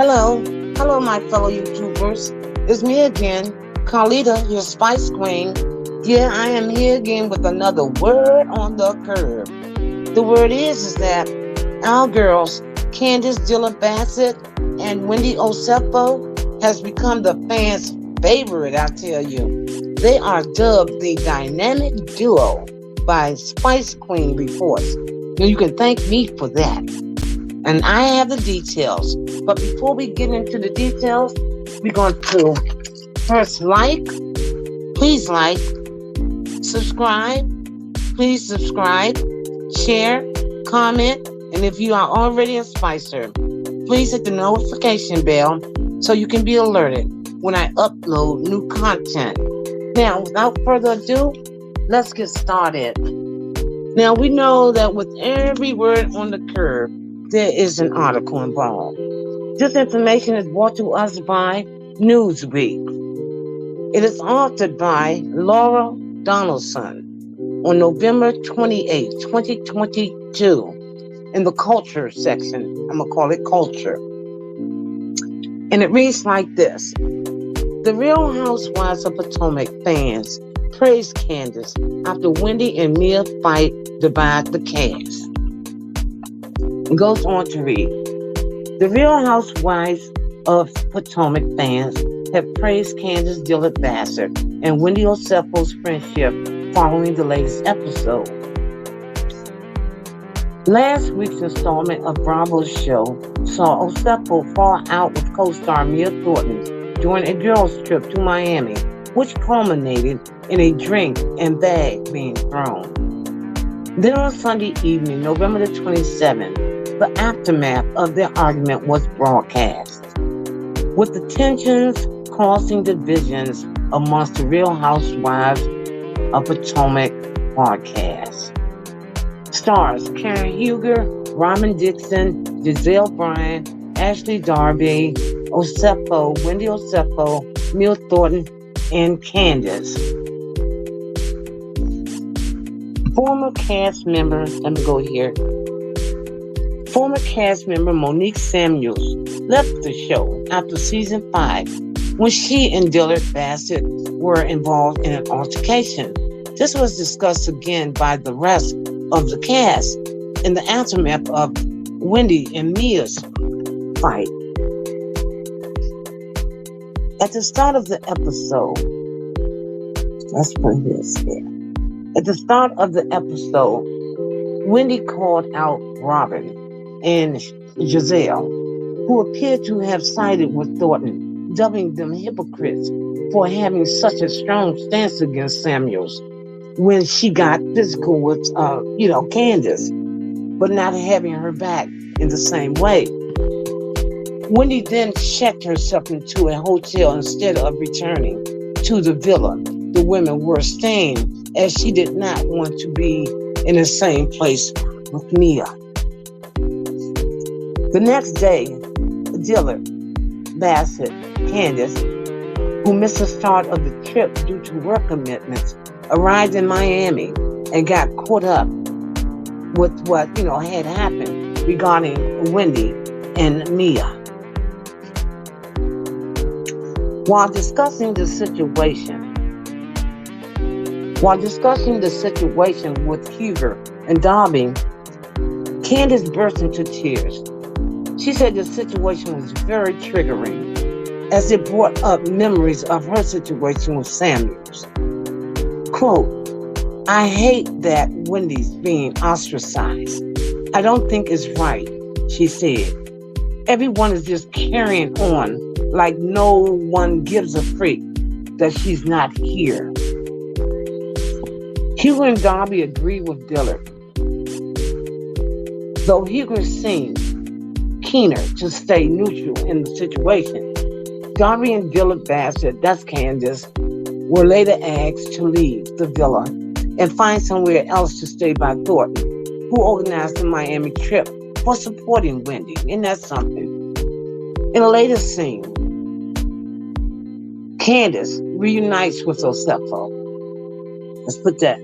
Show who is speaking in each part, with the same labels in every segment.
Speaker 1: Hello, hello, my fellow YouTubers. It's me again, Carlita, your Spice Queen. Yeah, I am here again with another word on the curve. The word is that our girls, Candace Dillon Bassett and Wendy Osefo, has become the fans' favorite. I tell you, they are dubbed the dynamic duo by Spice Queen Reports. Now you can thank me for that. And I have the details. But before we get into the details, we're going to first please subscribe, please subscribe, share, comment, and if you are already a Spicer, please hit the notification bell so you can be alerted when I upload new content. Now, without further ado, let's get started. Now, we know that with every word on the curve, there is an article involved. This information is brought to us by Newsweek. It is authored by Laura Donaldson on November 28, 2022, in the culture section. I'm going to call it culture. And it reads like this. The Real Housewives of Potomac fans praise Candace after Wendy and Mia fight divide the cast. It goes on to read. The Real Housewives of Potomac fans have praised Candace Dillon Bassett and Wendy Osefo's friendship following the latest episode. Last week's installment of Bravo's show saw Osefo fall out with co-star Mia Thornton during a girls' trip to Miami, which culminated in a drink and bag being thrown. Then on Sunday evening, November the 27th, the aftermath of their argument was broadcast, with the tensions causing divisions amongst the Real Housewives of Potomac broadcast. Stars Karen Huger, Robin Dixon, Giselle Bryan, Ashley Darby, Osefo, Wendy Osefo, Mia Thornton, and Candace. Former cast member, let me go here. Former cast member Monique Samuels left the show after season 5 when she and Dillon Bassett were involved in an altercation. This was discussed again by the rest of the cast in the aftermath of Wendy and Mia's fight. At the start of the episode, let's put this here. At the start of the episode, Wendy called out Robin and Giselle, who appeared to have sided with Thornton, dubbing them hypocrites for having such a strong stance against Samuels when she got physical with, Candace, but not having her back in the same way. Wendy then checked herself into a hotel instead of returning to the villa the women were staying, as she did not want to be in the same place with Mia. The next day, Dillon Bassett, Candace, who missed the start of the trip due to work commitments, arrived in Miami and got caught up with what, had happened regarding Wendy and Mia. While discussing the situation with Huger and Darby, Candace burst into tears. She said the situation was very triggering, as it brought up memories of her situation with Samuels. Quote, I hate that Wendy's being ostracized. I don't think it's right, she said. Everyone is just carrying on like no one gives a freak that she's not here. Huger and Darby agreed with Dillon, though Huger seemed keener to stay neutral in the situation. Darby and Dillon Bassett, that's Candace, were later asked to leave the villa and find somewhere else to stay by Thornton, who organized the Miami trip for supporting Wendy. Isn't that something? In a later scene, Candace reunites with Osefo. Let's put that.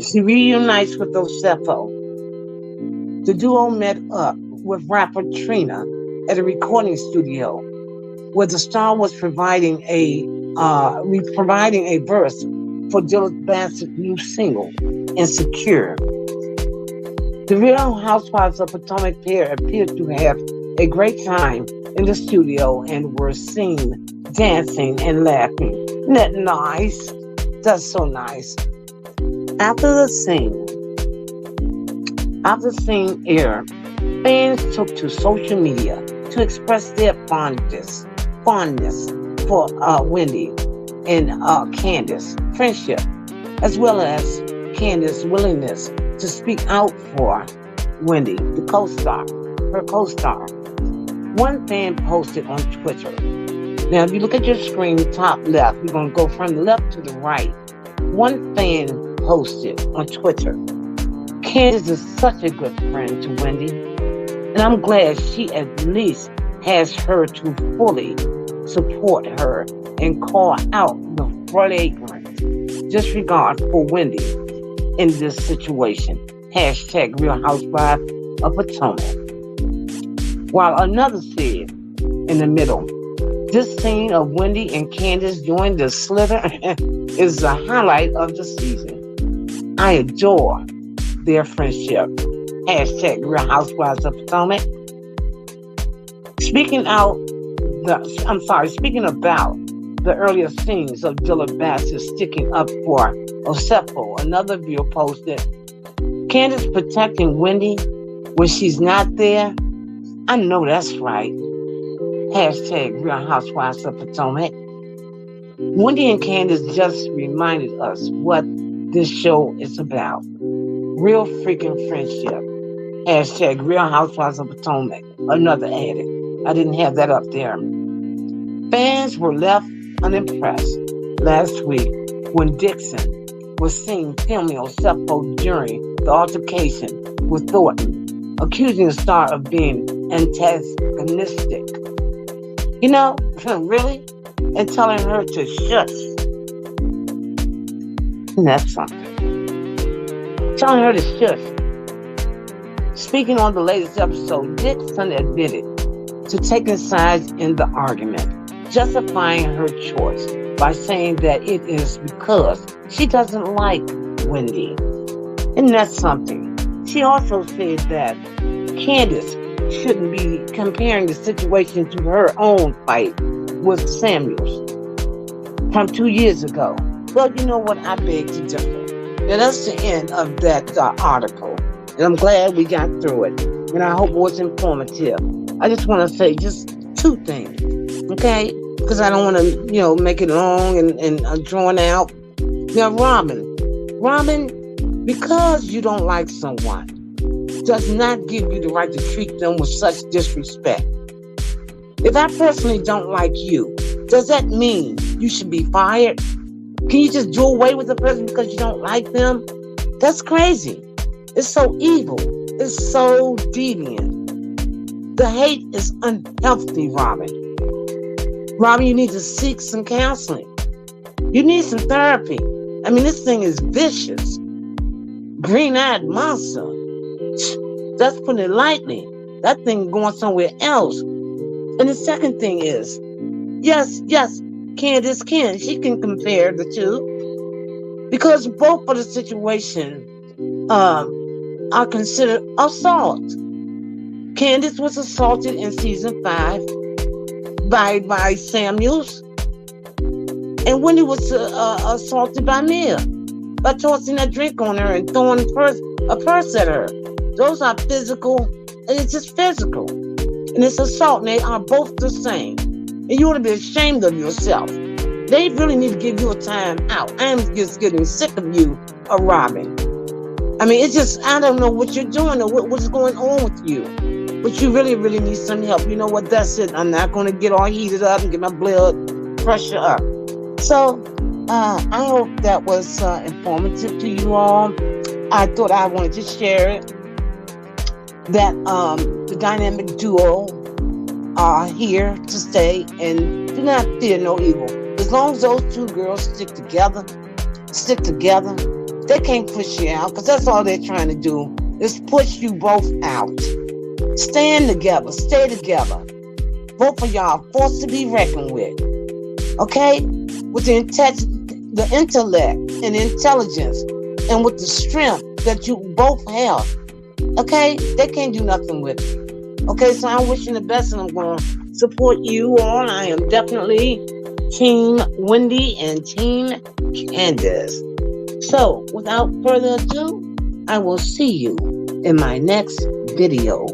Speaker 1: She reunites with Osefo. The duo met up with rapper Trina at a recording studio where the star was providing a verse for Dilla Bassett's new single, Insecure. The Real Housewives of Potomac pair appeared to have a great time in the studio and were seen dancing and laughing. Isn't that nice? That's so nice. After the scene aired, fans took to social media to express their fondness for Wendy and Candace's friendship, as well as Candace's willingness to speak out for Wendy, her co-star. One fan posted on Twitter. Now, if you look at your screen, top left, we're going to go from the left to the right. One fan posted on Twitter, Candace is such a good friend to Wendy, and I'm glad she at least has her to fully support her and call out the flagrant disregard for Wendy in this situation. Hashtag Real Housewives of Potomac. While another said in the middle, this scene of Wendy and Candace joining the slither is the highlight of the season. I adore their friendship. Hashtag Real Housewives of Potomac. Speaking about the earlier scenes of Dilla Bassett sticking up for Osefo, another viewer posted, Candace protecting Wendy when she's not there. I know that's right. Hashtag Real Housewives of Potomac. Wendy and Candace just reminded us what this show is about. Real freaking friendship. Hashtag Real Housewives of Potomac. Another added. I didn't have that up there. Fans were left unimpressed last week when Dixon was seen filming Osefo during the altercation with Thornton, accusing the star of being antagonistic. You know, really? And telling her to shush. That's something. Telling her to shush. Speaking on the latest episode, Dixon admitted to taking sides in the argument, justifying her choice by saying that it is because she doesn't like Wendy. And that's something. She also said that Candace shouldn't be comparing the situation to her own fight with Samuels from 2 years ago. Well, you know what? I beg to differ. Now, that's the end of that article. And I'm glad we got through it. And I hope it was informative. I just want to say just two things, okay? Because I don't want to, make it long and drawn out. Now, Robin, because you don't like someone, does not give you the right to treat them with such disrespect. If I personally don't like you, does that mean you should be fired? Can you just do away with the person because you don't like them? That's crazy. It's so evil. It's so deviant. The hate is unhealthy, Robin. Robin, you need to seek some counseling. You need some therapy. I mean, this thing is vicious. Green-eyed monster. That's putting it lightly. That thing going somewhere else. And the second thing is, yes, Candace can. She can compare the two. Because both of the situations are considered assault. Candace was assaulted in season 5 by Samuels. And Wendy was assaulted by Mia by tossing that drink on her and throwing a purse at her. Those are physical, and it's just physical. And it's assault, and they are both the same. And you ought to be ashamed of yourself. They really need to give you a time out. I am just getting sick of you, Robin. I mean, it's just, I don't know what you're doing or what's going on with you. But you really, really need some help. You know what? That's it. I'm not going to get all heated up and get my blood pressure up. So, I hope that was informative to you all. I thought I wanted to share it. That the dynamic duo are here to stay and do not fear no evil. As long as those two girls stick together, they can't push you out, because that's all they're trying to do is push you both out. Stand together, stay together. Both of y'all are forced to be reckoned with. Okay? With the intellect and intelligence and with the strength that you both have. Okay? They can't do nothing with it. Okay? So I'm wishing the best and I'm going to support you all. I am definitely Team Wendy and Team Candace. So, without further ado, I will see you in my next video.